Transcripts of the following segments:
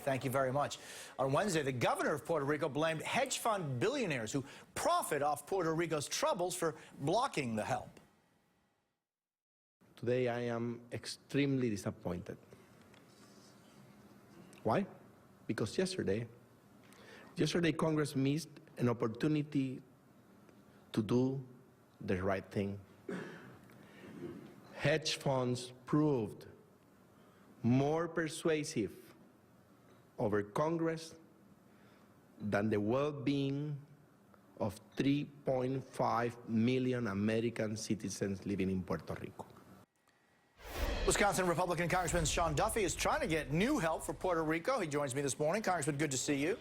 Thank you very much. On Wednesday, the governor of Puerto Rico blamed hedge fund billionaires who profit off Puerto Rico's troubles for blocking the help. Today, I am extremely disappointed. Why? Because yesterday, Congress missed an opportunity to do the right thing. Hedge funds proved more persuasive over Congress than the well-being of 3.5 million American citizens living in Puerto Rico. Wisconsin Republican Congressman Sean Duffy is trying to get new help for Puerto Rico. He joins me this morning. Congressman, good to see you.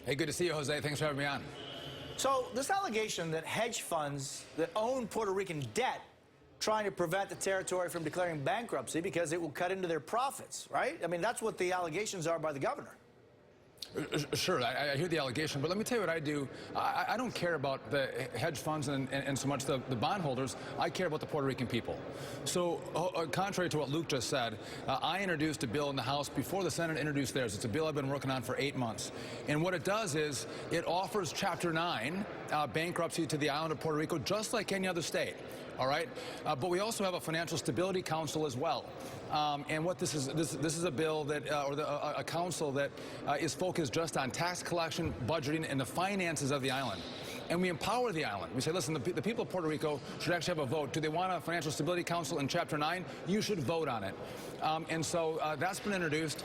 Hey, good to see you, Jose. Thanks for having me on. So this allegation that hedge funds that own Puerto Rican debt trying to prevent the territory from declaring bankruptcy because it will cut into their profits, right? I mean, that's what the allegations are by the governor. Sure, I hear the allegation, but let me tell you what I do. I don't care about the hedge funds and so much the bondholders. I care about the Puerto Rican people. So, contrary to what Luke just said, I introduced a bill in the House before the Senate introduced theirs. It's a bill I've been working on for 8 months. And what it does is it offers Chapter 9 bankruptcy to the island of Puerto Rico, just like any other state. All right, but we also have a Financial Stability Council as well. And what this is a bill that, a council that is focused just on tax collection, budgeting, and the finances of the island. And we empower the island. We say, listen, the people of Puerto Rico should actually have a vote. Do they want a Financial Stability Council in Chapter 9? You should vote on it. And so that's been introduced.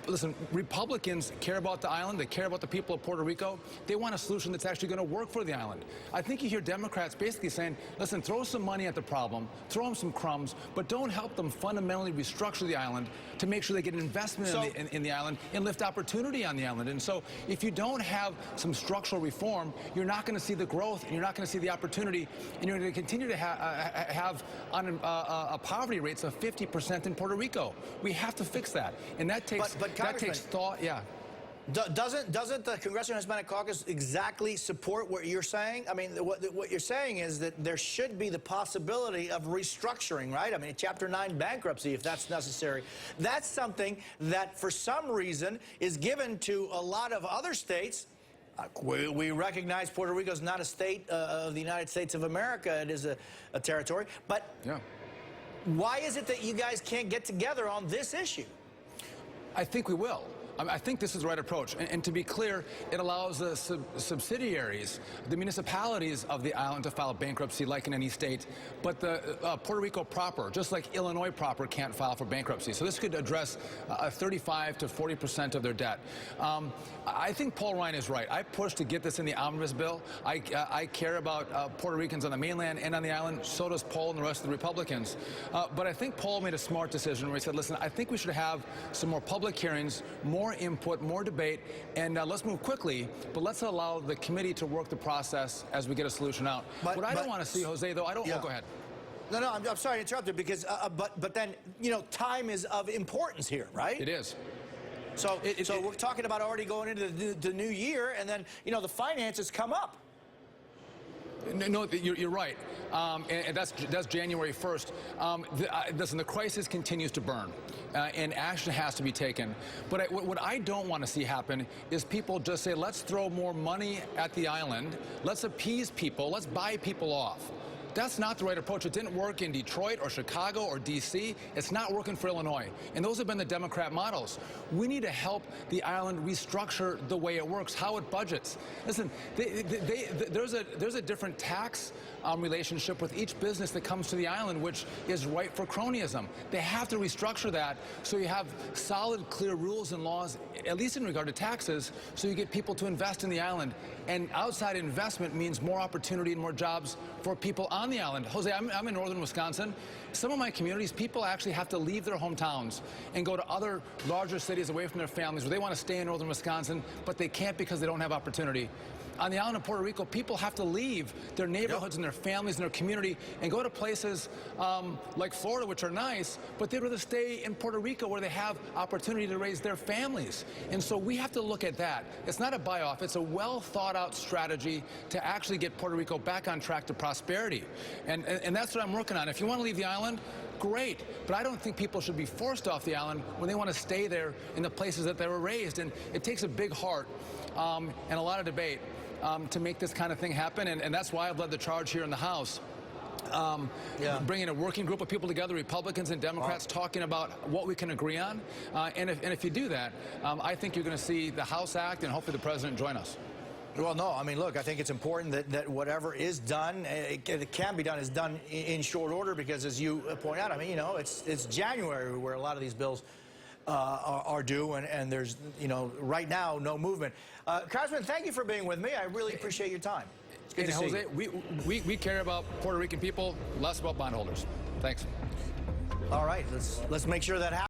Listen, Republicans care about the island. They care about the people of Puerto Rico. They want a solution that's actually going to work for the island. I think you hear Democrats basically saying, listen, throw some money at the problem, throw them some crumbs, but don't help them fundamentally restructure the island to make sure they get an investment in the island and lift opportunity on the island. And so if you don't have some structural reform, you're not going to see the growth, and you're not going to see the opportunity, and you're going to continue to have poverty rates of 50% in Puerto Rico. We have to fix that, and that takes thought. Yeah. Doesn't the Congressional Hispanic Caucus exactly support what you're saying? I mean, what you're saying is that there should be the possibility of restructuring, right? I mean, Chapter 9 bankruptcy, if that's necessary. That's something that, for some reason, is given to a lot of other states. We recognize Puerto Rico is not a state of the United States of America. It is a territory. But yeah. Why is it that you guys can't get together on this issue? I think we will. I think this is the right approach. And to be clear, it allows the subsidiaries, the municipalities of the island to file bankruptcy like in any state, but the Puerto Rico proper, just like Illinois proper, can't file for bankruptcy. So this could address 35 to 40% of their debt. I think Paul Ryan is right. I pushed to get this in the omnibus bill. I care about Puerto Ricans on the mainland and on the island. So does Paul and the rest of the Republicans. But I think Paul made a smart decision where he said, listen, I think we should have some more public hearings, more input, more debate, and let's move quickly, but let's allow the committee to work the process as we get a solution out. What I don't want to see, Jose, though, oh, go ahead. No, I'm sorry to interrupt you, because, but then, you know, time is of importance here, right? It is. So we're talking about already going into the new year, and then, you know, the finances come up. No, you're right, and that's January 1st. Listen, the crisis continues to burn, and action has to be taken. But what I don't want to see happen is people just say, let's throw more money at the island, let's appease people, let's buy people off. That's not the right approach. It didn't work in Detroit or Chicago or D.C. It's not working for Illinois. And those have been the Democrat models. We need to help the island restructure the way it works, how it budgets. Listen, there's a different tax relationship with each business that comes to the island, which is ripe for cronyism. They have to restructure that so you have solid, clear rules and laws, at least in regard to taxes, so you get people to invest in the island. And outside investment means more opportunity and more jobs for people on the island. Jose, I'm in northern Wisconsin. Some of my communities, people actually have to leave their hometowns and go to other larger cities away from their families where they want to stay in northern Wisconsin, but they can't because they don't have opportunity. On the island of Puerto Rico, people have to leave their neighborhoods and their families and their community and go to places like Florida, which are nice, but they'd rather stay in Puerto Rico where they have opportunity to raise their families. And so we have to look at that. It's not a buy-off. It's a well-thought-out strategy to actually get Puerto Rico back on track to prosperity. And that's what I'm working on. If you want to leave the island, great. But I don't think people should be forced off the island when they want to stay there in the places that they were raised. And it takes a big heart and a lot of debate to make this kind of thing happen. And that's why I've led the charge here in the House. Bringing a working group of people together, Republicans and Democrats, talking about what we can agree on. And if you do that, I think you're going to see the House act and hopefully the president join us. Well, no, I mean, look, I think it's important that whatever is done, it can be done, is done in short order because, as you point out, I mean, you know, it's January where a lot of these bills are due, and there's, you know, right now, no movement. Congressman, thank you for being with me. I really appreciate your time. It's good to see you. We care about Puerto Rican people, less about bondholders. Thanks. All right, let's make sure that happens.